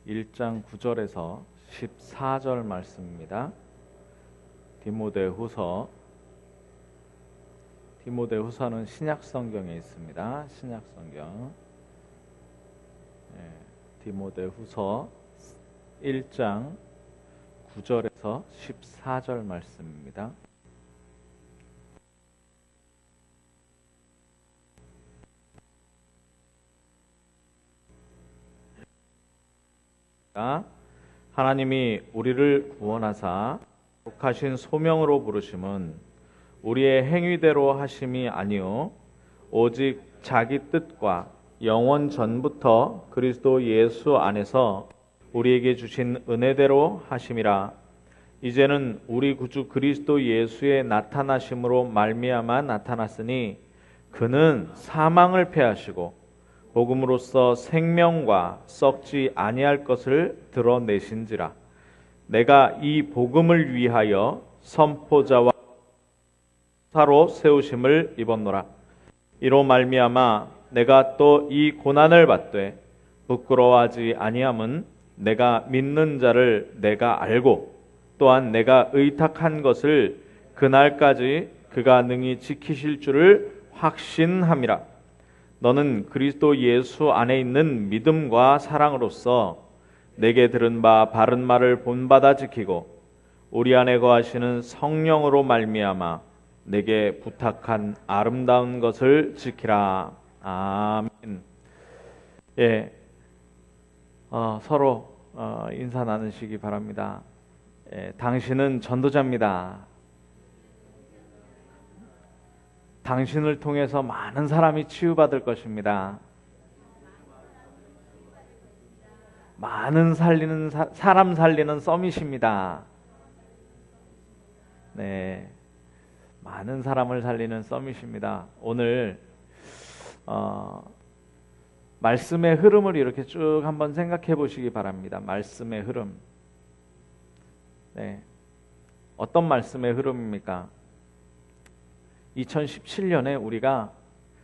1장 9절에서 14절 말씀입니다. 디모데후서는 신약 성경에 있습니다. 신약 성경. 디모데후서 1장 9절에서 14절 말씀입니다. 하나님이 우리를 구원하사 독하신 소명으로 부르심은 우리의 행위대로 하심이 아니요 오직 자기 뜻과 영원 전부터 그리스도 예수 안에서 우리에게 주신 은혜대로 하심이라. 이제는 우리 구주 그리스도 예수의 나타나심으로 말미암아 나타났으니 그는 사망을 패하시고 복음으로써 생명과 썩지 아니할 것을 드러내신지라. 내가 이 복음을 위하여 선포자와 사로 세우심을 입었노라. 이로 말미암아 내가 또 이 고난을 받되 부끄러워하지 아니함은 내가 믿는 자를 내가 알고 또한 내가 의탁한 것을 그날까지 그가 능히 지키실 줄을 확신함이라. 너는 그리스도 예수 안에 있는 믿음과 사랑으로서 내게 들은 바 바른 말을 본받아 지키고 우리 안에 거하시는 성령으로 말미암아 내게 부탁한 아름다운 것을 지키라. 아멘. 서로 인사 나누시기 바랍니다. 당신은 전도자입니다. 당신을 통해서 많은 사람이 치유받을 것입니다. 많은 사람 살리는 서밋입니다. 네, 많은 사람을 살리는 서밋입니다. 오늘 말씀의 흐름을 이렇게 쭉 한번 생각해 보시기 바랍니다. 말씀의 흐름. 네, 어떤 말씀의 흐름입니까? 2017년에 우리가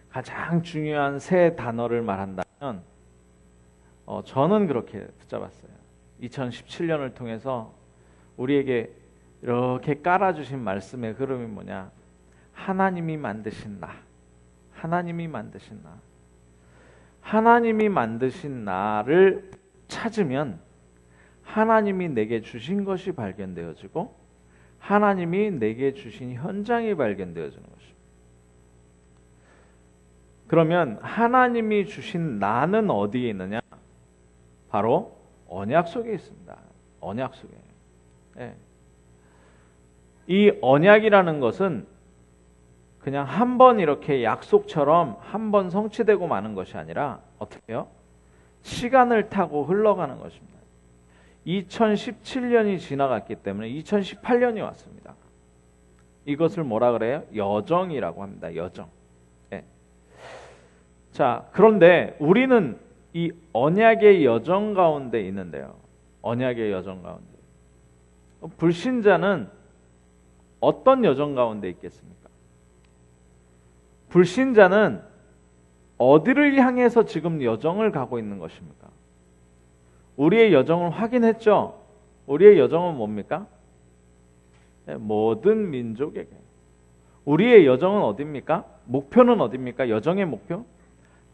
가장 중요한 세 단어를 말한다면 저는 그렇게 붙잡았어요. 2017년을 통해서 우리에게 이렇게 깔아주신 말씀의 흐름이 뭐냐? 하나님이 만드신 나. 하나님이 만드신 나. 하나님이 만드신 나를 찾으면 하나님이 내게 주신 것이 발견되어지고 하나님이 내게 주신 현장이 발견되어지는 것입니다. 그러면 하나님이 주신 나는 어디에 있느냐? 바로 언약 속에 있습니다. 언약 속에. 네. 이 언약이라는 것은 그냥 한 번 이렇게 약속처럼 한 번 성취되고 마는 것이 아니라 어떻게 해요? 시간을 타고 흘러가는 것입니다. 2017년이 지나갔기 때문에 2018년이 왔습니다. 이것을 뭐라 그래요? 여정이라고 합니다. 여정. 네. 자, 그런데 우리는 이 언약의 여정 가운데 있는데요. 언약의 여정 가운데. 불신자는 어떤 여정 가운데 있겠습니까? 불신자는 어디를 향해서 지금 여정을 가고 있는 것입니까? 우리의 여정을 확인했죠? 우리의 여정은 뭡니까? 모든 민족에게. 우리의 여정은 어디입니까? 목표는 어디입니까? 여정의 목표?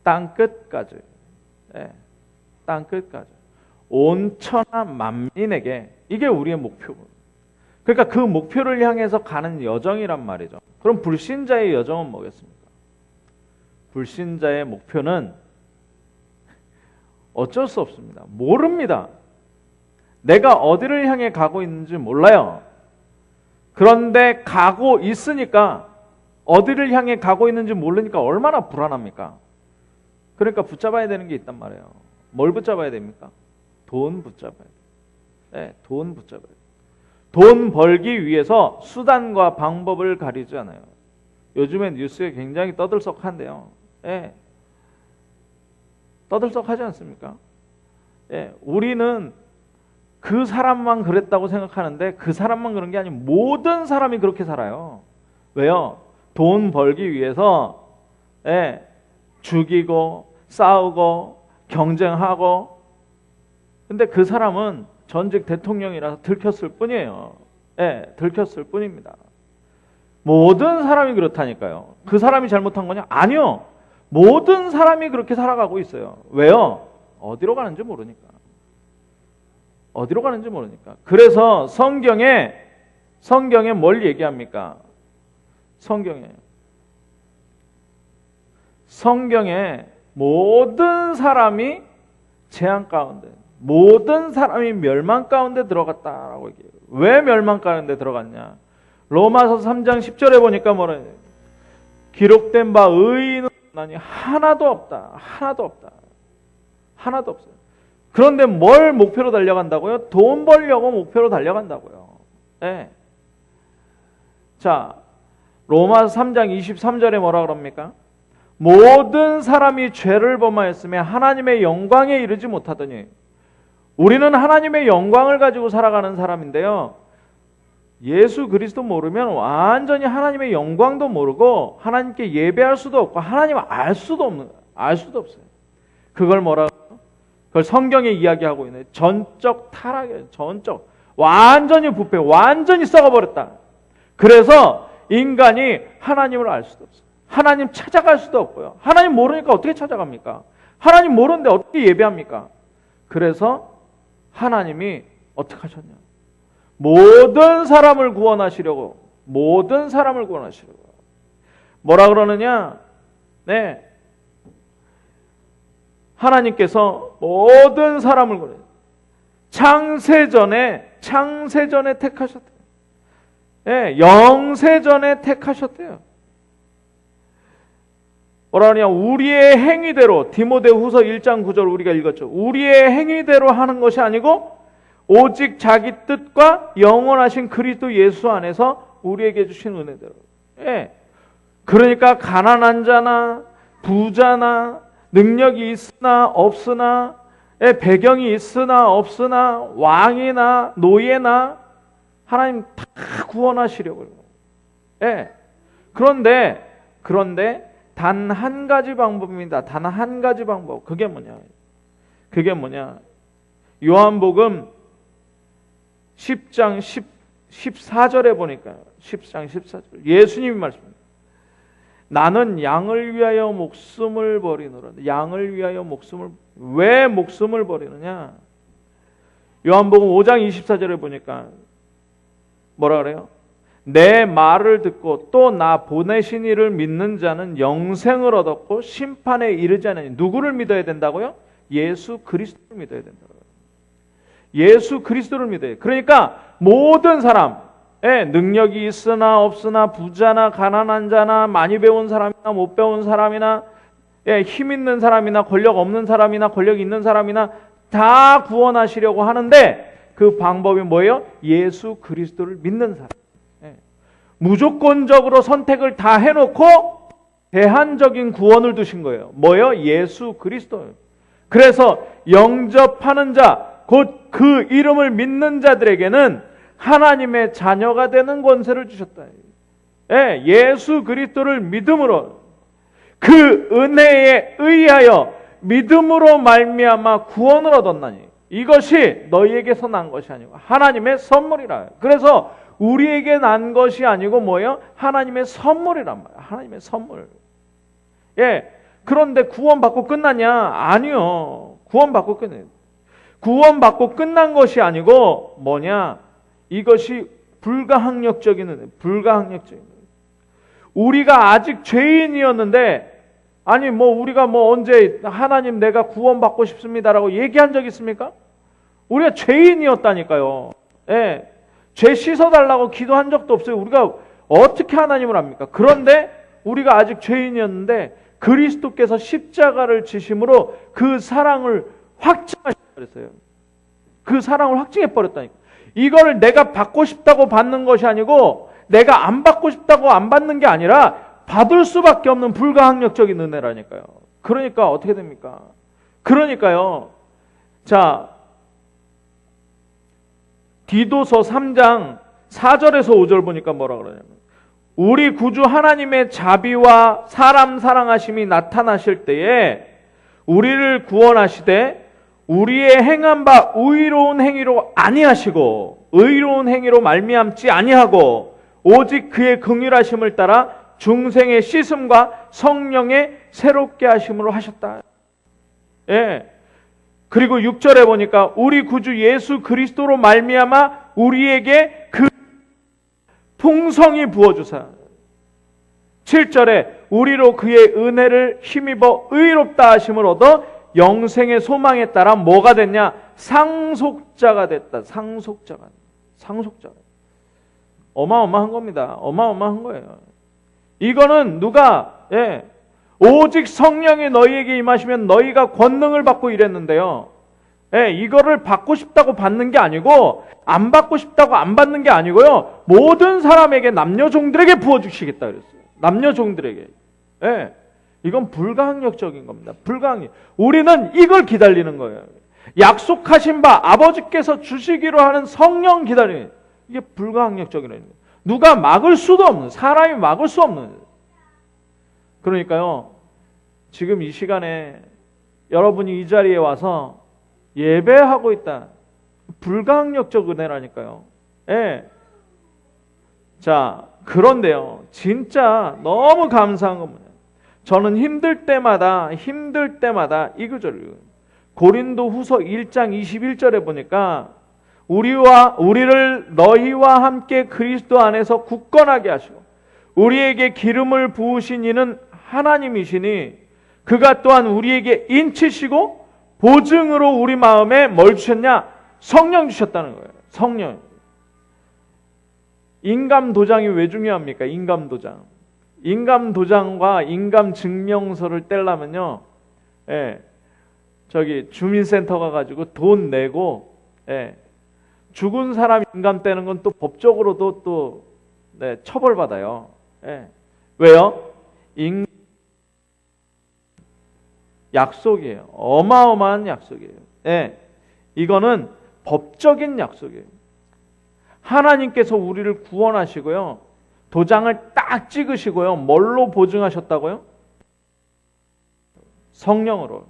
땅끝까지. 땅끝까지. 온 천하 만민에게. 이게 우리의 목표고. 그러니까 그 목표를 향해서 가는 여정이란 말이죠. 그럼 불신자의 여정은 뭐겠습니까? 불신자의 목표는 어쩔 수 없습니다. 모릅니다. 내가 어디를 향해 가고 있는지 몰라요. 그런데 가고 있으니까 어디를 향해 가고 있는지 모르니까 얼마나 불안합니까? 그러니까 붙잡아야 되는 게 있단 말이에요. 뭘 붙잡아야 됩니까? 돈 붙잡아야 돼요. 네, 돈 붙잡아야 돼요. 돈 벌기 위해서 수단과 방법을 가리지 않아요. 요즘에 뉴스에 굉장히 떠들썩한데요. 네. 떠들썩하지 않습니까? 예, 우리는 그 사람만 그랬다고 생각하는데 그 사람만 그런 게 아니고 모든 사람이 그렇게 살아요. 왜요? 돈 벌기 위해서 죽이고 싸우고 경쟁하고 근데 그 사람은 전직 대통령이라서 들켰을 뿐이에요. 예, 들켰을 뿐입니다. 모든 사람이 그렇다니까요. 그 사람이 잘못한 거냐? 아니요. 모든 사람이 그렇게 살아가고 있어요. 왜요? 어디로 가는지 모르니까. 어디로 가는지 모르니까. 그래서 성경에 뭘 얘기합니까? 성경에 모든 사람이 재앙 가운데, 모든 사람이 멸망 가운데 들어갔다라고 얘기해요. 왜 멸망 가운데 들어갔냐? 로마서 3장 10절에 보니까 뭐라 해요? 기록된 바 의인은 하나도 없다. 하나도 없어요. 그런데 뭘 목표로 달려간다고요? 돈 벌려고 목표로 달려간다고요. 네. 자, 로마서 3장 23절에 뭐라 그럽니까? 모든 사람이 죄를 범하였으며 하나님의 영광에 이르지 못하더니. 우리는 하나님의 영광을 가지고 살아가는 사람인데요. 예수 그리스도 모르면 완전히 하나님의 영광도 모르고 하나님께 예배할 수도 없고 하나님을 알 수도 없어요. 그걸 뭐라고? 그걸 성경에 이야기하고 있는 전적 타락이에요. 전적. 완전히 부패, 완전히 썩어버렸다. 그래서 인간이 하나님을 알 수도 없어요. 하나님 찾아갈 수도 없고요. 하나님 모르니까 어떻게 찾아갑니까? 하나님 모르는데 어떻게 예배합니까? 그래서 하나님이 어떻게 하셨냐? 모든 사람을 구원하시려고 뭐라 그러느냐? 네, 하나님께서 모든 사람을 구원해요. 창세전에 택하셨대요. 네, 영세전에 택하셨대요. 뭐라 그러냐? 우리의 행위대로, 디모데후서 1장 9절 우리가 읽었죠. 우리의 행위대로 하는 것이 아니고 오직 자기 뜻과 영원하신 그리스도 예수 안에서 우리에게 주신 은혜대로. 예. 그러니까 가난한 자나 부자나 능력이 있으나 없으나, 예, 배경이 있으나 없으나 왕이나 노예나 하나님 다 구원하시려고요. 예. 그런데 단 한 가지 방법입니다. 단 한 가지 방법. 그게 뭐냐? 요한복음 10장 14절에 보니까 10장 14절 예수님이 말씀합니다. 나는 양을 위하여 목숨을 버리노라. 양을 위하여 왜 목숨을 버리느냐? 요한복음 5장 24절에 보니까 뭐라 그래요? 내 말을 듣고 또 나 보내신 이를 믿는 자는 영생을 얻었고 심판에 이르지 않으니. 누구를 믿어야 된다고요? 예수 그리스도를 믿어야 된다고요. 예수 그리스도를 믿어요. 그러니까 모든 사람, 능력이 있으나 없으나 부자나 가난한 자나 많이 배운 사람이나 못 배운 사람이나 힘 있는 사람이나 권력 없는 사람이나 권력 있는 사람이나 다 구원하시려고 하는데 그 방법이 뭐예요? 예수 그리스도를 믿는 사람. 무조건적으로 선택을 다 해놓고 대한적인 구원을 두신 거예요. 뭐예요? 예수 그리스도예요. 그래서 영접하는 자, 곧 그 이름을 믿는 자들에게는 하나님의 자녀가 되는 권세를 주셨다. 예수 그리스도를 믿음으로, 그 은혜에 의하여 믿음으로 말미암아 구원을 얻었나니 이것이 너희에게서 난 것이 아니고 하나님의 선물이라. 그래서 우리에게 난 것이 아니고 뭐예요? 하나님의 선물이란 말이에요. 하나님의 선물. 그런데 구원받고 끝났냐? 아니요. 구원받고 끝난 것이 아니고 뭐냐? 이것이 불가항력적인 은혜. 우리가 아직 죄인이었는데, 아니 우리가 언제 하나님 내가 구원받고 싶습니다라고 얘기한 적 있습니까? 우리가 죄인이었다니까요. 죄 씻어달라고 기도한 적도 없어요. 우리가 어떻게 하나님을 압니까? 그런데 우리가 아직 죄인이었는데 그리스도께서 십자가를 지심으로 그 사랑을 확증하셨어요. 그 사랑을 확증해버렸다니까. 이걸 내가 받고 싶다고 받는 것이 아니고 내가 안 받고 싶다고 안 받는 게 아니라 받을 수밖에 없는 불가항력적인 은혜라니까요. 그러니까 어떻게 됩니까? 그러니까요. 자, 디도서 3장 4절에서 5절 보니까 뭐라 그러냐면 우리 구주 하나님의 자비와 사람 사랑하심이 나타나실 때에 우리를 구원하시되 우리의 행한 바 의로운 행위로 아니하시고 의로운 행위로 말미암지 아니하고 오직 그의 긍휼하심을 따라 중생의 씻음과 성령의 새롭게 하심으로 하셨다. 예. 그리고 6절에 보니까 우리 구주 예수 그리스도로 말미암아 우리에게 그 풍성히 부어주사. 7절에 우리로 그의 은혜를 힘입어 의롭다 하심을 얻어 영생의 소망에 따라 뭐가 됐냐? 상속자가 됐다. 상속자가. 어마어마한 겁니다. 어마어마한 거예요. 이거는 누가 오직 성령이 너희에게 임하시면 너희가 권능을 받고 이랬는데요. 이거를 받고 싶다고 받는 게 아니고 안 받고 싶다고 안 받는 게 아니고요. 모든 사람에게 남녀 종들에게 부어주시겠다 그랬어요. 남녀 종들에게. 이건 불가항력적인 겁니다. 불가항력. 우리는 이걸 기다리는 거예요. 약속하신 바 아버지께서 주시기로 하는 성령 기다리는 이게 불가항력적인 거예요. 누가 막을 수도 없는, 사람이 막을 수 없는. 그러니까요, 지금 이 시간에 여러분이 이 자리에 와서 예배하고 있다. 불가항력적 은혜라니까요. 자, 그런데요, 진짜 너무 감사한 겁니다. 저는 힘들 때마다 이 구절을 고린도 후서 1장 21절에 보니까 우리를 너희와 함께 그리스도 안에서 굳건하게 하시고 우리에게 기름을 부으신 이는 하나님이시니 그가 또한 우리에게 인치시고 보증으로 우리 마음에 뭘 주셨냐? 성령 주셨다는 거예요. 성령. 인감 도장이 왜 중요합니까? 인감 도장. 인감 도장과 인감 증명서를 떼려면요, 저기 주민센터 가가지고 돈 내고, 죽은 사람 인감 떼는 건 또 법적으로도 또 처벌받아요. 왜요? 약속이에요. 어마어마한 약속이에요. 이거는 법적인 약속이에요. 하나님께서 우리를 구원하시고요, 도장을 딱 찍으시고요, 뭘로 보증하셨다고요? 성령으로.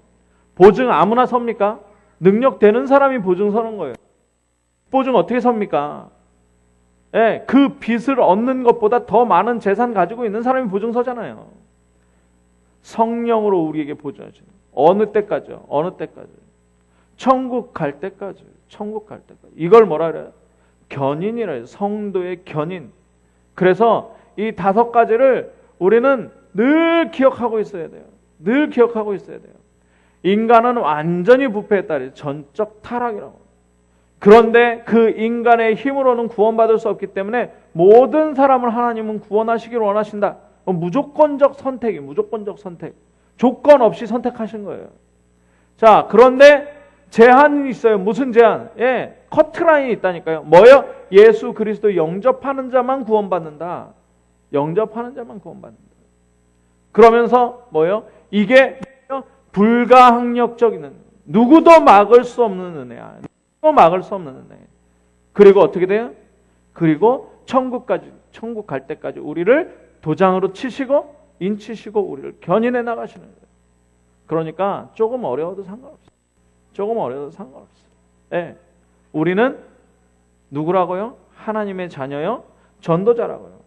보증 아무나 섭니까? 능력 되는 사람이 보증 서는 거예요. 보증 어떻게 섭니까? 그 빚을 얻는 것보다 더 많은 재산 가지고 있는 사람이 보증 서잖아요. 성령으로 우리에게 보증하시는. 어느 때까지요? 어느 때까지? 천국 갈 때까지. 천국 갈 때까지. 이걸 뭐라 그래요? 견인이라 해요. 성도의 견인. 그래서 이 5가지를 우리는 늘 기억하고 있어야 돼요. 늘 기억하고 있어야 돼요. 인간은 완전히 부패했다. 전적 타락이라고. 그런데 그 인간의 힘으로는 구원받을 수 없기 때문에 모든 사람을 하나님은 구원하시기를 원하신다. 무조건적 선택이, 무조건적 선택. 조건 없이 선택하신 거예요. 자, 그런데 제한이 있어요. 무슨 제한? 커트라인이 있다니까요. 뭐요? 예수 그리스도 영접하는 자만 구원받는다. 영접하는 자만 구원받는다. 그러면서 뭐요? 이게 불가항력적인, 누구도 막을 수 없는 은혜야. 누구도 막을 수 없는 은혜. 그리고 어떻게 돼요? 그리고 천국 갈 때까지 우리를 도장으로 치시고 인치시고 우리를 견인해 나가시는 거예요. 그러니까 조금 어려워도 상관없어요. 조금 어려워도 상관없어요. 우리는 누구라고요? 하나님의 자녀요? 전도자라고요.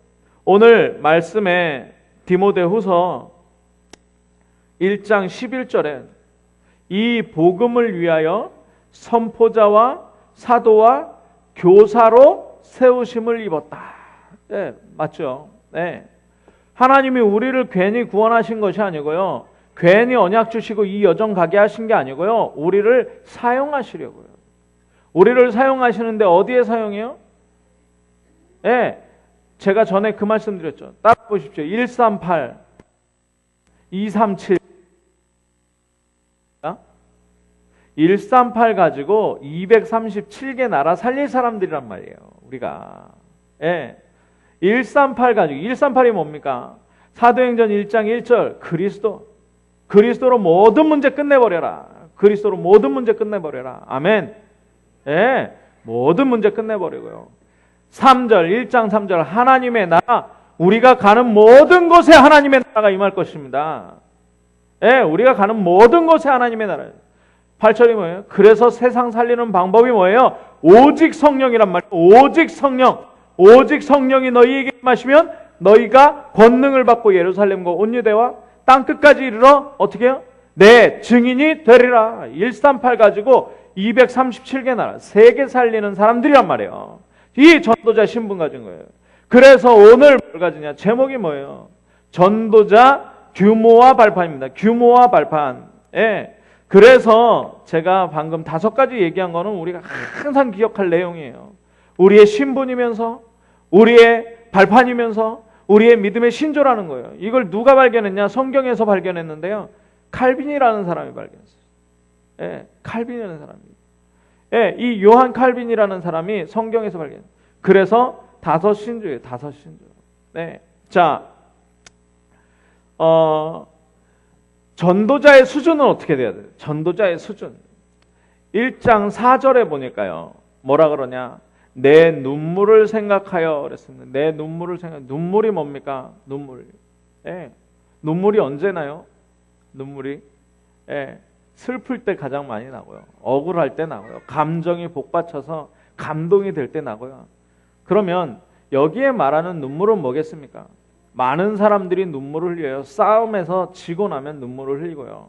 오늘 말씀에 디모데후서 1장 11절에 이 복음을 위하여 선포자와 사도와 교사로 세우심을 입었다. 맞죠? 하나님이 우리를 괜히 구원하신 것이 아니고요, 괜히 언약 주시고 이 여정 가게 하신 게 아니고요, 우리를 사용하시려고요. 우리를 사용하시는데 어디에 사용해요? 제가 전에 그 말씀 드렸죠. 딱 보십시오. 138, 237. 138 가지고 237개 나라 살릴 사람들이란 말이에요. 우리가. 138 가지고. 138이 뭡니까? 사도행전 1장 1절. 그리스도로 모든 문제 끝내버려라. 그리스도로 모든 문제 끝내버려라. 아멘. 모든 문제 끝내버리고요. 3절, 1장 3절. 하나님의 나라. 우리가 가는 모든 곳에 하나님의 나라가 임할 것입니다. 우리가 가는 모든 곳에 하나님의 나라. 8절이 뭐예요? 그래서 세상 살리는 방법이 뭐예요? 오직 성령이란 말이에요. 오직 성령. 오직 성령이 너희에게 임하시면 너희가 권능을 받고 예루살렘과 온 유대와 땅끝까지 이르러 어떻게 해요? 내 증인이 되리라. 138 가지고 237개 나라, 세계 살리는 사람들이란 말이에요. 이 전도자 신분 가진 거예요. 그래서 오늘 뭘 가지냐? 제목이 뭐예요? 전도자 규모와 발판입니다. 규모와 발판. 예. 그래서 제가 방금 5가지 얘기한 거는 우리가 항상 기억할 내용이에요. 우리의 신분이면서, 우리의 발판이면서, 우리의 믿음의 신조라는 거예요. 이걸 누가 발견했냐? 성경에서 발견했는데요. 칼빈이라는 사람이 발견했어요. 예, 칼빈이라는 사람입니다. 예, 이 요한 칼빈이라는 사람이 성경에서 발견했어요. 그래서 5신조예요. 5신조. 네. 자, 전도자의 수준은 어떻게 돼야 돼요? 전도자의 수준. 1장 4절에 보니까요. 뭐라 그러냐? 내 눈물을 생각하여 그랬습니다. 내 눈물을 생각. 눈물이 뭡니까? 눈물. 예. 눈물이 언제 나요? 눈물이 슬플 때 가장 많이 나고요. 억울할 때 나고요. 감정이 복받쳐서 감동이 될 때 나고요. 그러면 여기에 말하는 눈물은 뭐겠습니까? 많은 사람들이 눈물을 흘려요. 싸움에서 지고 나면 눈물을 흘리고요.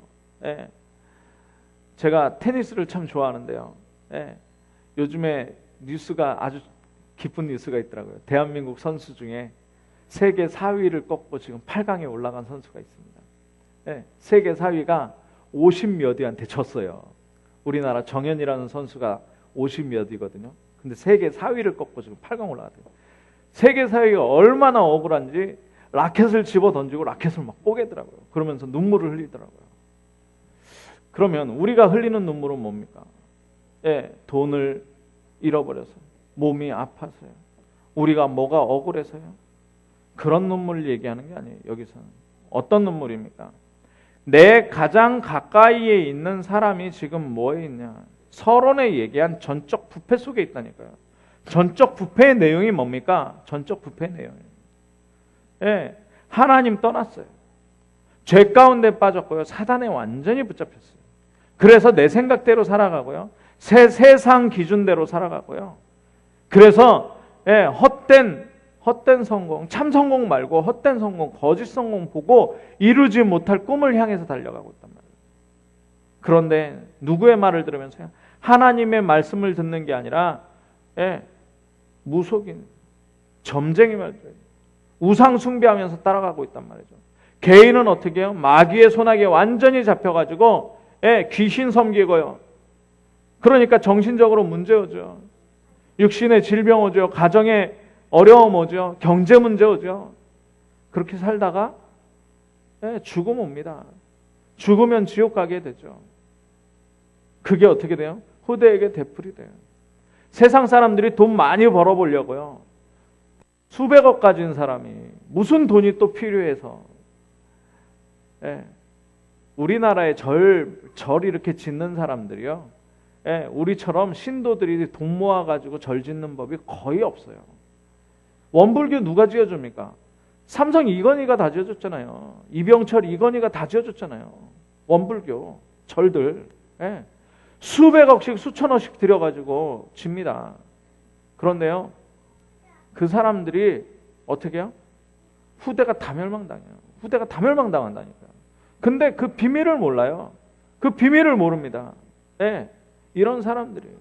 제가 테니스를 참 좋아하는데요. 요즘에 뉴스가 아주 기쁜 뉴스가 있더라고요. 대한민국 선수 중에 세계 4위를 꺾고 지금 8강에 올라간 선수가 있습니다. 세계 4위가 50몇 위한테 졌어요. 우리나라 정현이라는 선수가 50몇 위거든요. 근데 세계 4위를 꺾고 지금 8강 올라갔대요. 세계 4위가 얼마나 억울한지 라켓을 집어 던지고 라켓을 막 뽀개더라고요. 그러면서 눈물을 흘리더라고요. 그러면 우리가 흘리는 눈물은 뭡니까? 돈을 잃어버려서, 몸이 아파서요. 우리가 뭐가 억울해서요. 그런 눈물을 얘기하는 게 아니에요. 여기서는 어떤 눈물입니까? 내 가장 가까이에 있는 사람이 지금 뭐에 있냐? 서론에 얘기한 전적 부패 속에 있다니까요. 전적 부패의 내용이 뭡니까? 전적 부패의 내용이에요. 하나님 떠났어요. 죄 가운데 빠졌고요. 사단에 완전히 붙잡혔어요. 그래서 내 생각대로 살아가고요. 세상 기준대로 살아가고요. 그래서 헛된 성공, 참 성공 말고 헛된 성공, 거짓 성공 보고 이루지 못할 꿈을 향해서 달려가고 있단 말이에요. 그런데 누구의 말을 들으면서요? 하나님의 말씀을 듣는 게 아니라 무속인, 점쟁이 말 들어요. 우상 숭배하면서 따라가고 있단 말이죠. 개인은 어떻게 해요? 마귀의 손아귀에 완전히 잡혀가지고 귀신 섬기고요. 그러니까 정신적으로 문제 오죠. 육신의 질병 오죠. 가정의 어려움 오죠. 경제 문제 오죠. 그렇게 살다가 죽음 옵니다. 죽으면 지옥 가게 되죠. 그게 어떻게 돼요? 후대에게 되풀이 돼요. 세상 사람들이 돈 많이 벌어보려고요. 수백억 가진 사람이 무슨 돈이 또 필요해서 우리나라에 절 이렇게 짓는 사람들이요. 우리처럼 신도들이 돈 모아가지고 절 짓는 법이 거의 없어요. 원불교 누가 지어줍니까? 삼성 이건희가 다 지어줬잖아요. 이병철 이건희가 다 지어줬잖아요. 원불교 절들 수백억씩 수천억씩 들여가지고 집니다. 그런데요, 그 사람들이 어떻게 해요? 후대가 다 멸망당해요. 후대가 다 멸망당한다니까요. 근데 그 비밀을 몰라요. 그 비밀을 모릅니다. 이런 사람들이에요.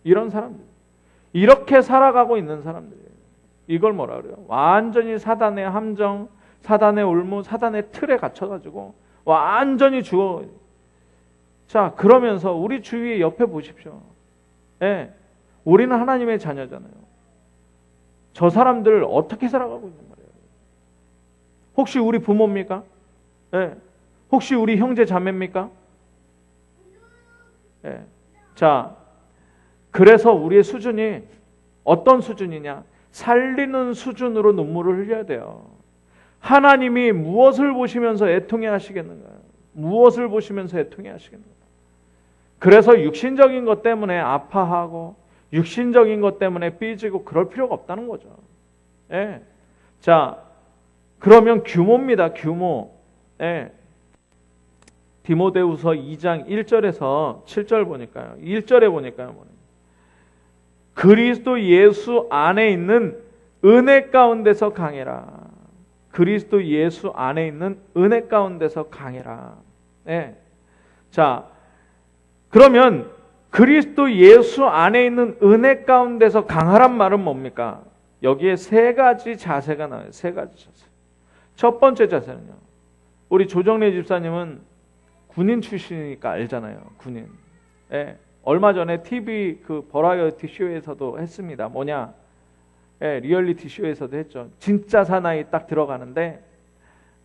이런 사람들. 이렇게 살아가고 있는 사람들이에요. 이걸 뭐라 그래요? 완전히 사단의 함정, 사단의 올무, 사단의 틀에 갇혀가지고 완전히 죽어. 자, 그러면서 우리 주위 옆에 보십시오. 우리는 하나님의 자녀잖아요. 저 사람들 어떻게 살아가고 있는 말이에요? 혹시 우리 부모입니까? 혹시 우리 형제 자매입니까? 자, 그래서 우리의 수준이 어떤 수준이냐? 살리는 수준으로 눈물을 흘려야 돼요. 하나님이 무엇을 보시면서 애통해 하시겠는가? 무엇을 보시면서 애통해 하시겠는가? 그래서 육신적인 것 때문에 아파하고 육신적인 것 때문에 삐지고 그럴 필요가 없다는 거죠. 자, 그러면 규모입니다. 규모. 디모데후서 2장 1절에서 7절 보니까요. 1절에 보니까요. 그리스도 예수 안에 있는 은혜 가운데서 강해라. 그리스도 예수 안에 있는 은혜 가운데서 강해라. 네. 자, 그러면 그리스도 예수 안에 있는 은혜 가운데서 강하란 말은 뭡니까? 여기에 세 가지 자세가 나와요. 세 가지 자세. 첫 번째 자세는요. 우리 조정래 집사님은 군인 출신이니까 알잖아요. 군인. 예. 얼마 전에 TV 그 버라이어티 쇼에서도 했습니다. 뭐냐? 예, 리얼리티 쇼에서도 했죠. 진짜 사나이 딱 들어가는데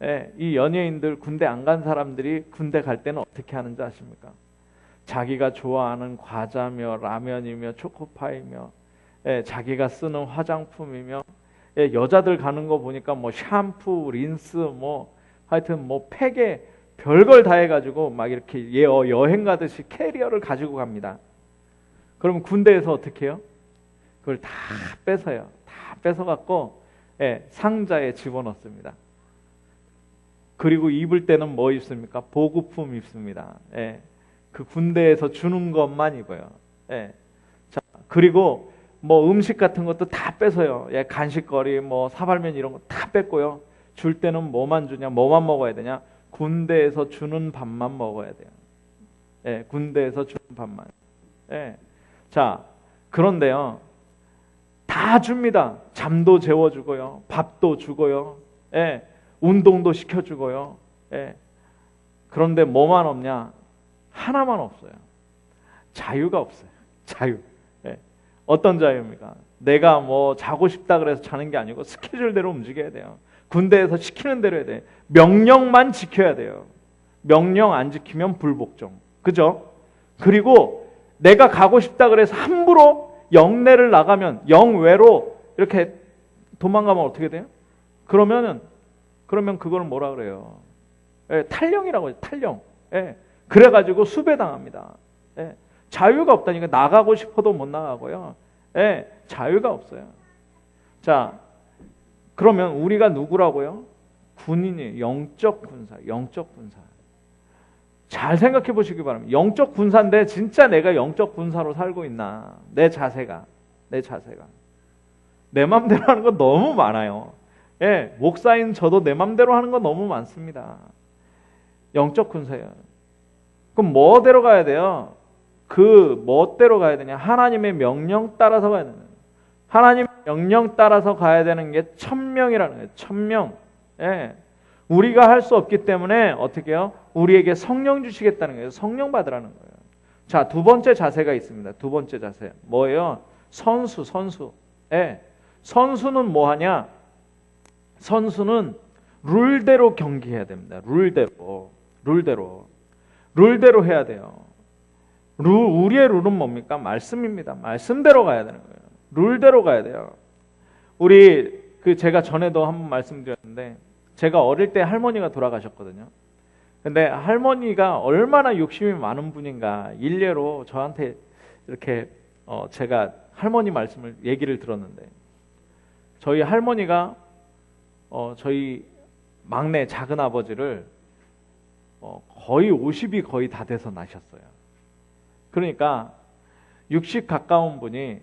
예, 이 연예인들 군대 안 간 사람들이 군대 갈 때는 어떻게 하는지 아십니까? 자기가 좋아하는 과자며 라면이며 초코파이며 예, 자기가 쓰는 화장품이며 예, 여자들 가는 거 보니까 뭐 샴푸, 린스 뭐 하여튼 뭐 팩에 별걸 다 해가지고 막 이렇게 여행 가듯이 캐리어를 가지고 갑니다. 그러면 군대에서 어떻게 해요? 그걸 다 뺏어요. 다 뺏어갖고 예, 상자에 집어넣습니다. 그리고 입을 때는 뭐 입습니까? 보급품 입습니다. 예, 그 군대에서 주는 것만 입어요. 예. 자, 그리고 뭐 음식 같은 것도 다 뺏어요. 예, 간식거리, 뭐 사발면 이런 거 다 뺏고요. 줄 때는 뭐만 주냐, 뭐만 먹어야 되냐? 군대에서 주는 밥만 먹어야 돼요. 예, 군대에서 주는 밥만. 예. 자, 그런데요, 다 줍니다. 잠도 재워주고요, 밥도 주고요, 예, 운동도 시켜주고요. 예. 그런데 뭐만 없냐? 하나만 없어요. 자유가 없어요. 자유. 예. 어떤 자유입니까? 내가 뭐 자고 싶다 그래서 자는 게 아니고 스케줄대로 움직여야 돼요. 군대에서 시키는 대로 해야 돼요. 명령만 지켜야 돼요. 명령 안 지키면 불복종. 그죠? 그리고 내가 가고 싶다 그래서 함부로 영내를 나가면 영외로 이렇게 도망가면 어떻게 돼요? 그러면 그걸 뭐라 그래요? 예, 탈령이라고 해요. 탈령. 예. 그래가지고 수배당합니다. 예. 자유가 없다니까. 나가고 싶어도 못 나가고요. 예. 자유가 없어요. 자, 그러면 우리가 누구라고요? 군인이에요. 영적 군사. 영적 군사. 잘 생각해 보시기 바랍니다. 영적 군사인데 진짜 내가 영적 군사로 살고 있나? 내 자세가. 내 맘대로 하는 거 너무 많아요. 예, 목사인 저도 내 맘대로 하는 거 너무 많습니다. 영적 군사예요. 그럼 뭐대로 가야 돼요? 그 뭐대로 가야 되냐? 하나님의 명령 따라서 가야 되는 거예요. 하나님의 명령 따라서 가야 되는 게 천명이라는 거예요. 천명. 예. 우리가 할 수 없기 때문에 어떻게 해요? 우리에게 성령 주시겠다는 거예요. 성령 받으라는 거예요. 자, 두 번째 자세가 있습니다. 두 번째 자세. 뭐예요? 선수. 예. 선수는 뭐 하냐? 선수는 룰대로 경기해야 됩니다. 룰대로 해야 돼요. 우리의 룰은 뭡니까? 말씀입니다. 말씀대로 가야 되는 거예요. 룰대로 가야 돼요. 우리 제가 전에도 한번 말씀드렸는데 제가 어릴 때 할머니가 돌아가셨거든요. 근데 할머니가 얼마나 욕심이 많은 분인가 일례로 저한테 이렇게 제가 할머니 말씀을 얘기를 들었는데 저희 할머니가 저희 막내 작은 아버지를 거의 50이 거의 다 돼서 나셨어요. 그러니까 60 가까운 분이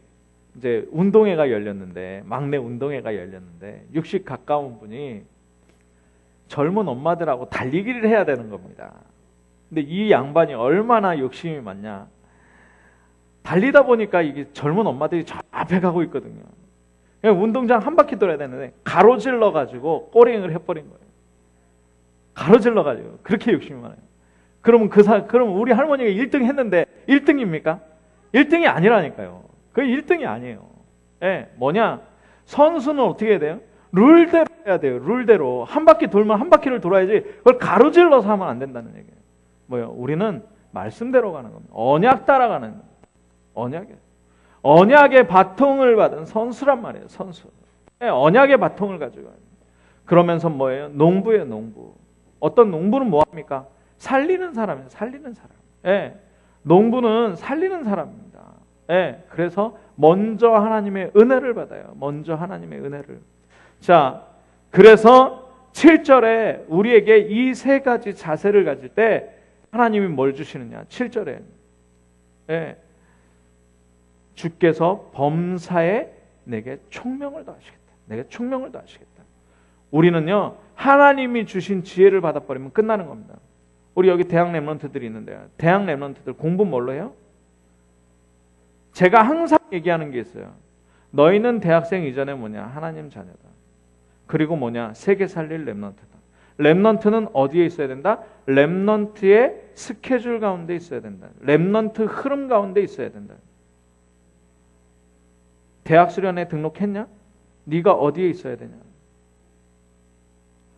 이제 운동회가 열렸는데 막내 운동회가 열렸는데 60 가까운 분이 젊은 엄마들하고 달리기를 해야 되는 겁니다. 근데 이 양반이 얼마나 욕심이 많냐. 달리다 보니까 이게 젊은 엄마들이 저 앞에 가고 있거든요. 운동장 한 바퀴 돌아야 되는데 가로질러 가지고 꼬링을 해버린 거예요. 가로질러 가지고 그렇게 욕심이 많아요. 그럼 그럼 우리 할머니가 1등 했는데 1등입니까? 1등이 아니라니까요. 그 1등이 아니에요. 예, 뭐냐? 선수는 어떻게 해야 돼요? 룰대로 해야 돼요. 룰대로. 한 바퀴 돌면 한 바퀴를 돌아야지 그걸 가로질러서 하면 안 된다는 얘기예요. 뭐요? 우리는 말씀대로 가는 겁니다. 언약 따라가는 언약이에요. 언약의 바통을 받은 선수란 말이에요. 선수. 예, 언약의 바통을 가지고. 그러면서 뭐예요? 농부예요. 농부. 어떤 농부는 뭐합니까? 살리는 사람이에요. 살리는 사람. 예, 농부는 살리는 사람입니다. 예, 그래서 먼저 하나님의 은혜를 받아요. 먼저 하나님의 은혜를. 자, 그래서 7절에 우리에게 이 세 가지 자세를 가질 때 하나님이 뭘 주시느냐? 7절에 주께서 범사에 내게 총명을 더하시겠다. 내게 총명을 더하시겠다. 우리는요, 하나님이 주신 지혜를 받아버리면 끝나는 겁니다. 우리 여기 대학 랩런트들이 있는데요. 대학 랩런트들 공부 뭘로 해요? 제가 항상 얘기하는 게 있어요. 너희는 대학생 이전에 뭐냐? 하나님 자녀다. 그리고 뭐냐? 세계 살릴 랩런트다. 랩넌트는 어디에 있어야 된다? 랩넌트의 스케줄 가운데 있어야 된다. 랩넌트 흐름 가운데 있어야 된다. 대학 수련회 등록했냐? 네가 어디에 있어야 되냐?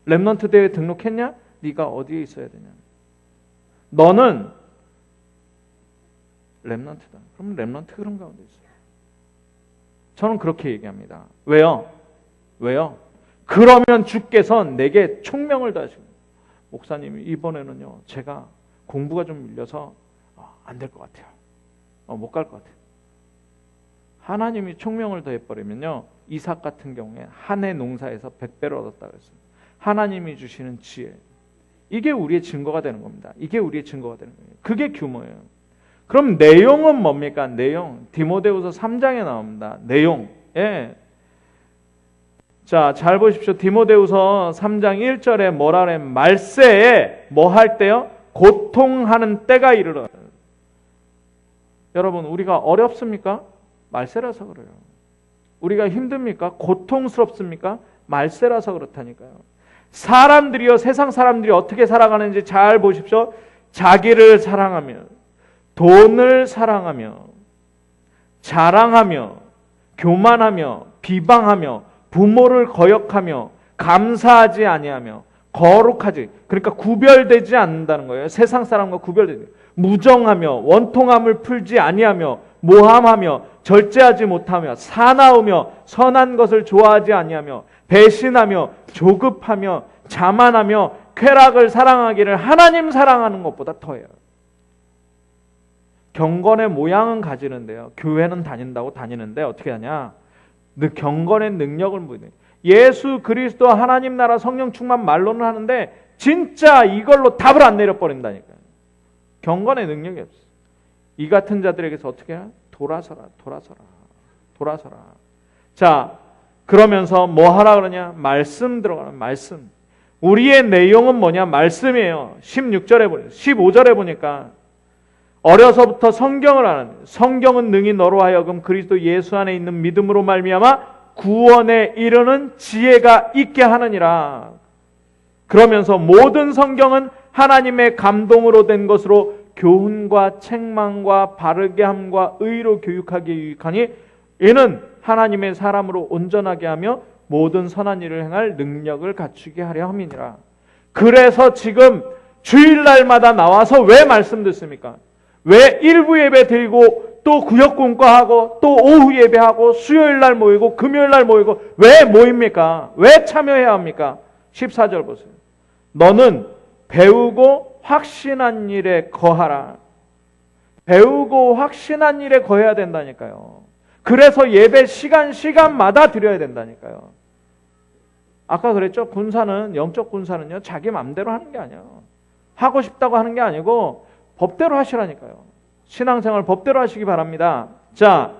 랩넌트 대회 등록했냐? 네가 어디에 있어야 되냐? 너는 랩넌트다. 그럼 랩넌트 흐름 가운데 있어요. 저는 그렇게 얘기합니다. 왜요? 그러면 주께서 내게 총명을 더하시고, 목사님이 이번에는요 제가 공부가 좀 밀려서 안 될 것 같아요. 못 갈 것 같아요. 하나님이 총명을 더해버리면요, 이삭 같은 경우에 한 해 농사에서 100배를 얻었다고 했어요. 하나님이 주시는 지혜, 이게 우리의 증거가 되는 겁니다. 이게 우리의 증거가 되는 거예요. 그게 규모예요. 그럼 내용은 뭡니까? 내용, 디모데후서 3장에 나옵니다. 내용. 자, 잘 보십시오. 디모데후서 3장 1절에 뭐라 그래? 말세에 뭐 할 때요? 고통하는 때가 이르러. 여러분, 우리가 어렵습니까? 말세라서 그래요. 우리가 힘듭니까? 고통스럽습니까? 말세라서 그렇다니까요. 사람들이요, 세상 사람들이 어떻게 살아가는지 잘 보십시오. 자기를 사랑하며, 돈을 사랑하며, 자랑하며, 교만하며, 비방하며, 부모를 거역하며, 감사하지 아니하며, 거룩하지, 그러니까 구별되지 않는다는 거예요. 세상 사람과 구별되지, 무정하며, 원통함을 풀지 아니하며, 모함하며, 절제하지 못하며, 사나우며, 선한 것을 좋아하지 아니하며, 배신하며, 조급하며, 자만하며, 쾌락을 사랑하기를 하나님 사랑하는 것보다 더해요. 경건의 모양은 가지는데요, 교회는 다니는데 어떻게 하냐? 경건의 능력을 보이네. 예수 그리스도 하나님 나라 성령 충만 말로는 하는데 진짜 이걸로 답을 안 내려버린다니까요. 경건의 능력이 없어. 이 같은 자들에게서 어떻게 해야? 돌아서라. 자, 그러면서 뭐 하라 그러냐? 말씀 들어가는 말씀. 우리의 내용은 뭐냐? 말씀이에요. 16절에 보니까, 15절에 보니까 어려서부터 성경을 아는, 성경은 능히 너로 하여금 그리스도 예수 안에 있는 믿음으로 말미암아 구원에 이르는 지혜가 있게 하느니라. 그러면서 모든 성경은 하나님의 감동으로 된 것으로 교훈과 책망과 바르게 함과 의로 교육하기에 유익하니 이는 하나님의 사람으로 온전하게 하며 모든 선한 일을 행할 능력을 갖추게 하려 함이니라. 그래서 지금 주일날마다 나와서 왜 말씀 듣습니까? 왜 일부 예배 드리고 또 구역공과하고 또 오후 예배하고 수요일날 모이고 금요일날 모이고 왜 모입니까? 왜 참여해야 합니까? 14절 보세요. 너는 배우고 확신한 일에 거하라. 배우고 확신한 일에 거해야 된다니까요. 그래서 예배 시간마다 드려야 된다니까요. 아까 그랬죠? 군사는, 영적 군사는요, 자기 마음대로 하는 게 아니에요. 하고 싶다고 하는 게 아니고 법대로 하시라니까요. 신앙생활 법대로 하시기 바랍니다. 자,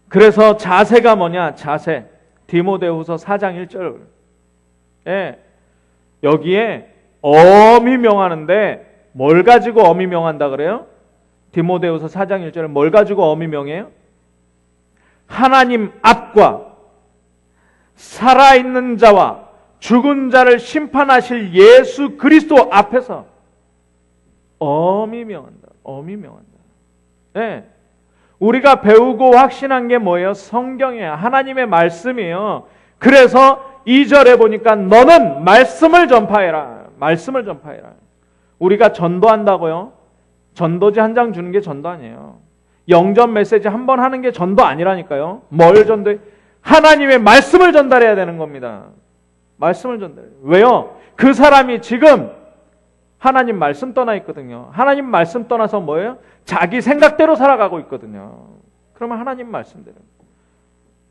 그래서 자세가 뭐냐? 자세. 디모데후서 4장 1절. 여기에 엄히 명하는데 뭘 가지고 엄히 명한다 그래요? 디모데후서 4장 1절에 뭘 가지고 엄히 명해요? 하나님 앞과 살아있는 자와 죽은 자를 심판하실 예수 그리스도 앞에서 엄히 명한다. 엄히 명한다. 네. 우리가 배우고 확신한 게 뭐예요? 성경이에요. 하나님의 말씀이에요. 그래서 2절에 보니까 너는 말씀을 전파해라. 말씀을 전파해라. 우리가 전도한다고요? 전도지 한 장 주는 게 전도 아니에요. 영전 메시지 한 번 하는 게 전도 아니라니까요. 뭘 전도해? 하나님의 말씀을 전달해야 되는 겁니다. 말씀을 전달해요. 왜요? 그 사람이 지금 하나님 말씀 떠나 있거든요. 하나님 말씀 떠나서 뭐예요? 자기 생각대로 살아가고 있거든요. 그러면 하나님 말씀대로.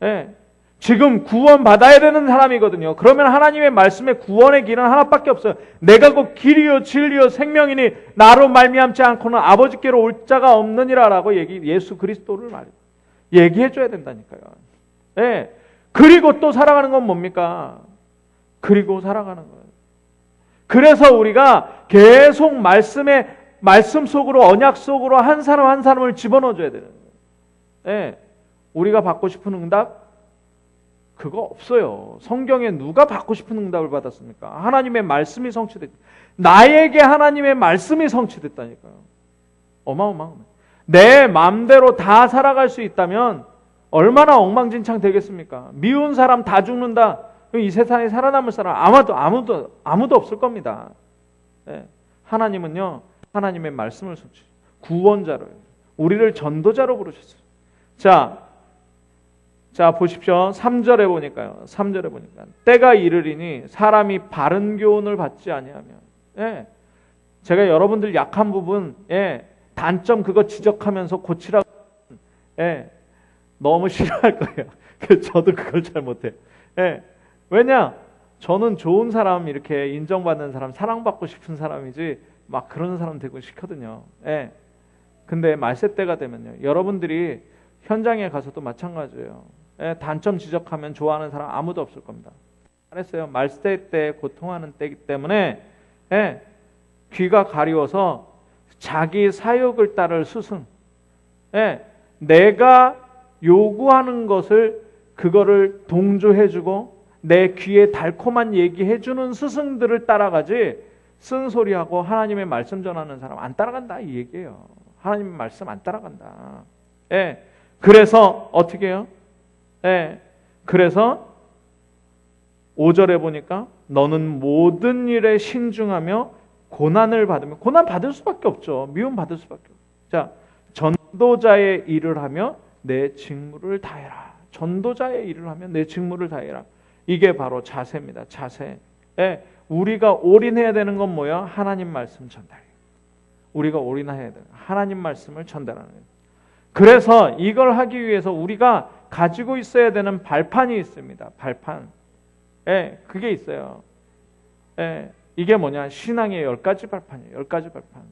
네. 지금 구원받아야 되는 사람이거든요. 그러면 하나님의 말씀에 구원의 길은 하나밖에 없어요. 내가 곧 길이요 진리요 생명이니 나로 말미암지 않고는 아버지께로 올 자가 없느니라라고 예수 그리스도를 얘기해 줘야 된다니까요. 네. 그리고 또 살아가는 건 뭡니까? 그리고 살아가는 거예요. 그래서 우리가 계속 말씀 속으로 언약 속으로 한 사람 한 사람을 집어넣어 줘야 되는 거예요. 네. 우리가 받고 싶은 응답 그거 없어요. 성경에 누가 받고 싶은 응답을 받았습니까? 하나님의 말씀이 성취됐. 나에게 하나님의 말씀이 성취됐다니까요. 어마어마한. 내 마음대로 다 살아갈 수 있다면 얼마나 엉망진창 되겠습니까? 미운 사람 다 죽는다. 이 세상에 살아남을 사람 아무도 없을 겁니다. 네. 하나님은요, 하나님의 말씀을 성취. 구원자로요. 우리를 전도자로 부르셨어요. 자, 보십시오. 3절에 보니까요. 때가 이르리니 사람이 바른 교훈을 받지 아니하면. 예. 제가 여러분들 약한 부분, 예. 단점 그거 지적하면서 고치라고. 예. 너무 싫어할 거예요. 저도 그걸 잘 못해요. 예. 왜냐? 저는 좋은 사람, 이렇게 인정받는 사람, 사랑받고 싶은 사람이지, 막 그런 사람 되고 싶거든요. 예. 근데 말세 때가 되면요. 여러분들이 현장에 가서도 마찬가지예요. 예, 단점 지적하면 좋아하는 사람 아무도 없을 겁니다. 알았어요. 말세 때 고통하는 때이기 때문에 예, 귀가 가리워서 자기 사욕을 따를 스승, 예, 내가 요구하는 것을 그거를 동조해주고 내 귀에 달콤한 얘기해주는 스승들을 따라가지 쓴소리하고 하나님의 말씀 전하는 사람 안 따라간다 이 얘기예요. 하나님의 말씀 안 따라간다. 예, 그래서 어떻게 해요? 예, 그래서 5절에 보니까 너는 모든 일에 신중하며 고난을 받으면 고난 받을 수밖에 없죠. 미움 받을 수밖에 없죠. 자, 전도자의 일을 하며 내 직무를 다해라. 전도자의 일을 하며 내 직무를 다해라. 이게 바로 자세입니다. 자세. 예, 우리가 올인해야 되는 건 뭐야? 하나님 말씀 전달. 우리가 올인해야 되는 하나님 말씀을 전달하는 거예요. 그래서 이걸 하기 위해서 우리가 가지고 있어야 되는 발판이 있습니다. 발판. 예, 그게 있어요. 예, 이게 뭐냐? 신앙의 10가지 발판이에요. 10가지 발판.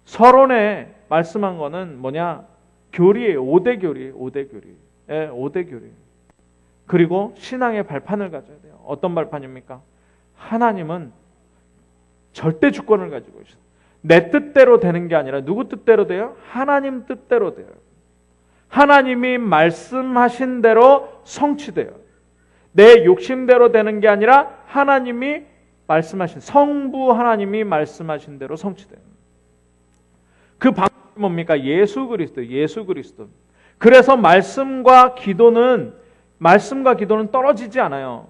서론에 말씀한 거는 뭐냐? 교리예요. 5대 교리. 5대 교리. 예, 5대 교리. 그리고 신앙의 발판을 가져야 돼요. 어떤 발판입니까? 하나님은 절대 주권을 가지고 있어요. 내 뜻대로 되는 게 아니라 누구 뜻대로 돼요? 하나님 뜻대로 돼요. 하나님이 말씀하신 대로 성취돼요. 내 욕심대로 되는 게 아니라 하나님이 말씀하신, 성부 하나님이 말씀하신 대로 성취돼요. 그 방법이 뭡니까? 예수 그리스도. 그래서 말씀과 기도는 떨어지지 않아요.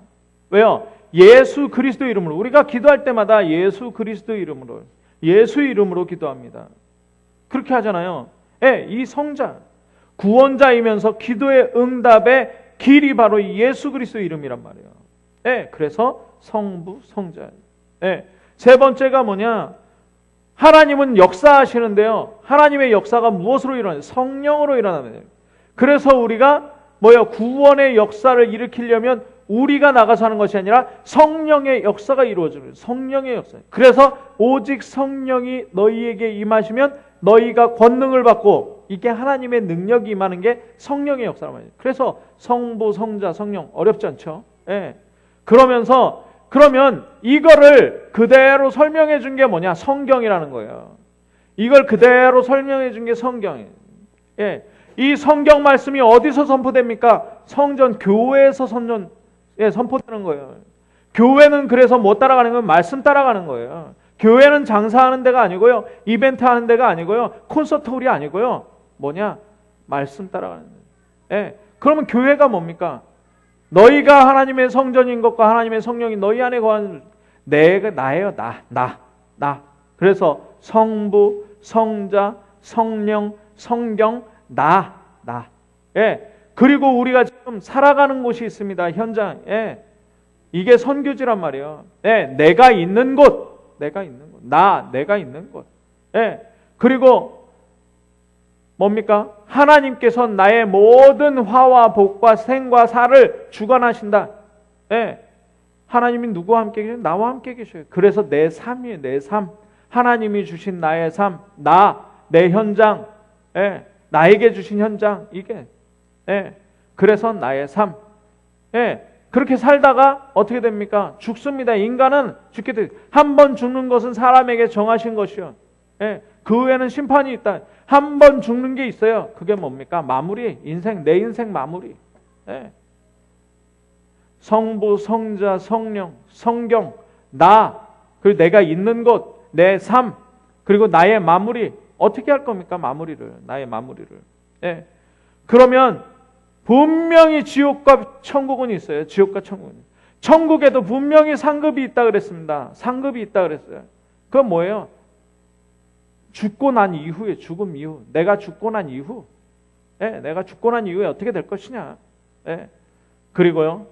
왜요? 예수 그리스도 이름으로. 우리가 기도할 때마다 예수 그리스도 이름으로, 예수 이름으로 기도합니다. 그렇게 하잖아요. 예, 이 성자, 구원자이면서 기도의 응답의 길이 바로 예수 그리스도 이름이란 말이에요. 예, 그래서 성부, 성자. 예, 세 번째가 뭐냐? 하나님은 역사하시는데요. 하나님의 역사가 무엇으로 일어나요? 성령으로 일어나요. 그래서 우리가 구원의 역사를 일으키려면 우리가 나가서 하는 것이 아니라 성령의 역사가 이루어져요. 성령의 역사. 그래서 오직 성령이 너희에게 임하시면 너희가 권능을 받고, 이게 하나님의 능력이 임하는 게 성령의 역사란 말이에요. 그래서 성부, 성자, 성령 어렵지 않죠? 예. 그러면 이거를 그대로 설명해 준 게 뭐냐? 성경이라는 거예요. 이걸 그대로 설명해 준 게 성경이에요. 예. 이 성경 말씀이 어디서 선포됩니까? 성전, 교회에서 선포되는 거예요. 교회는 그래서 뭐 따라가는 거예요? 말씀 따라가는 거예요. 교회는 장사하는 데가 아니고요. 이벤트 하는 데가 아니고요. 콘서트홀이 아니고요. 뭐냐? 말씀 따라가는 거예요. 예. 그러면 교회가 뭡니까? 너희가 하나님의 성전인 것과 하나님의 성령이 너희 안에 거하는, 나예요. 나. 그래서 성부, 성자, 성령, 성경, 나. 예. 그리고 우리가 지금 살아가는 곳이 있습니다. 현장. 예. 이게 선교지란 말이에요. 예. 내가 있는 곳. 내가 있는 곳. 예. 그리고 뭡니까? 하나님께서 나의 모든 화와 복과 생과 사를 주관하신다. 예. 하나님이 누구와 함께 계셔요? 나와 함께 계셔요. 그래서 내 삶이에요. 내 삶. 하나님이 주신 나의 삶. 내 현장. 예. 나에게 주신 현장. 이게. 예. 그래서 나의 삶. 예. 그렇게 살다가 어떻게 됩니까? 죽습니다. 인간은 죽게 돼. 한 번 죽는 것은 사람에게 정하신 것이요. 예. 그 후에는 심판이 있다. 한 번 죽는 게 있어요. 그게 뭡니까? 마무리. 인생, 내 인생 마무리. 예. 성부, 성자, 성령, 성경, 그리고 내가 있는 곳, 내 삶, 그리고 나의 마무리. 어떻게 할 겁니까? 마무리를. 나의 마무리를. 예. 그러면 분명히 지옥과 천국은 있어요. 지옥과 천국은. 천국에도 분명히 상급이 있다 그랬습니다. 상급이 있다 그랬어요. 그건 뭐예요? 죽고 난 이후에, 죽음 이후. 내가 죽고 난 이후. 예, 내가 죽고 난 이후에 어떻게 될 것이냐. 예. 그리고요,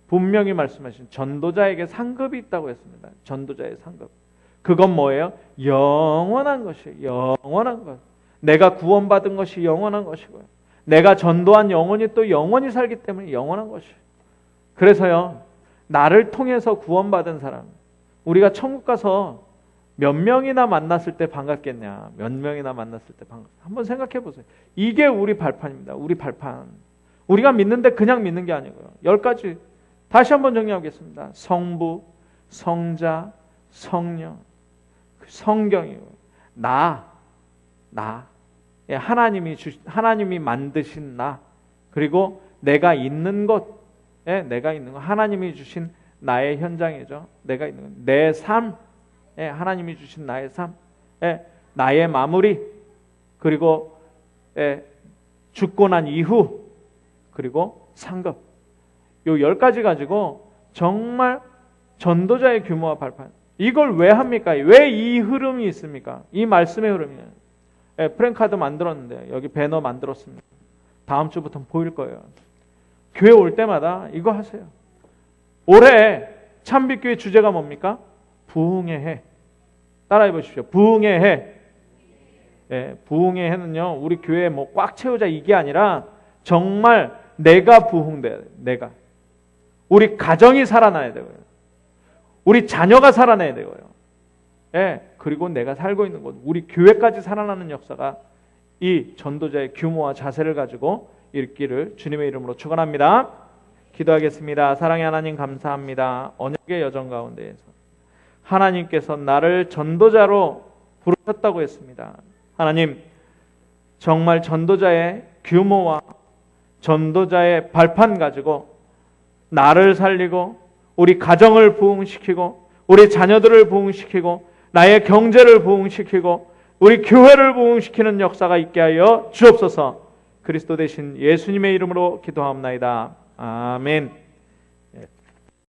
분명히 말씀하신 전도자에게 상급이 있다고 했습니다. 전도자의 상급. 그건 뭐예요? 영원한 것이에요. 영원한 것. 내가 구원받은 것이 영원한 것이고요. 내가 전도한 영혼이 또 영원히 살기 때문에 영원한 것이에요. 그래서요, 나를 통해서 구원받은 사람, 우리가 천국 가서 몇 명이나 만났을 때 반갑겠냐? 몇 명이나 만났을 때 반갑겠냐? 한번 생각해 보세요. 이게 우리 발판입니다. 우리 발판. 우리가 믿는데 그냥 믿는 게 아니고요. 10가지. 다시 한번 정리하겠습니다. 성부, 성자, 성령, 성경이고, 예, 하나님이 만드신 나, 그리고 내가 있는 것, 예, 내가 있는 것, 하나님이 주신 나의 현장이죠. 내가 있는 것, 내 삶, 예, 하나님이 주신 나의 삶, 예, 나의 마무리, 그리고 예, 죽고 난 이후, 그리고 상급. 요 10가지 가지고 정말 전도자의 규모와 발판. 이걸 왜 합니까? 왜 이 흐름이 있습니까? 이 말씀의 흐름이에요. 예, 프랭카드 만들었는데 여기 배너 만들었습니다. 다음 주부터 보일 거예요. 교회 올 때마다 이거 하세요. 올해 참빛교회 주제가 뭡니까? 부흥의 해. 따라해 보십시오. 부흥의 해. 예, 부흥의 해는요, 우리 교회 뭐 꽉 채우자 이게 아니라 정말 내가 부흥돼야 돼요. 내가. 우리 가정이 살아나야 되고요. 우리 자녀가 살아나야 되고요. 예, 그리고 내가 살고 있는 곳, 우리 교회까지 살아나는 역사가 이 전도자의 규모와 자세를 가지고 있기를 주님의 이름으로 축원합니다. 기도하겠습니다. 사랑의 하나님 감사합니다. 언약의 여정 가운데에서 하나님께서 나를 전도자로 부르셨다고 했습니다. 하나님, 정말 전도자의 규모와 전도자의 발판 가지고 나를 살리고 우리 가정을 부흥시키고 우리 자녀들을 부흥시키고 나의 경제를 부흥시키고 우리 교회를 부흥시키는 역사가 있게 하여 주옵소서. 그리스도 대신 예수님의 이름으로 기도하옵나이다. 아멘.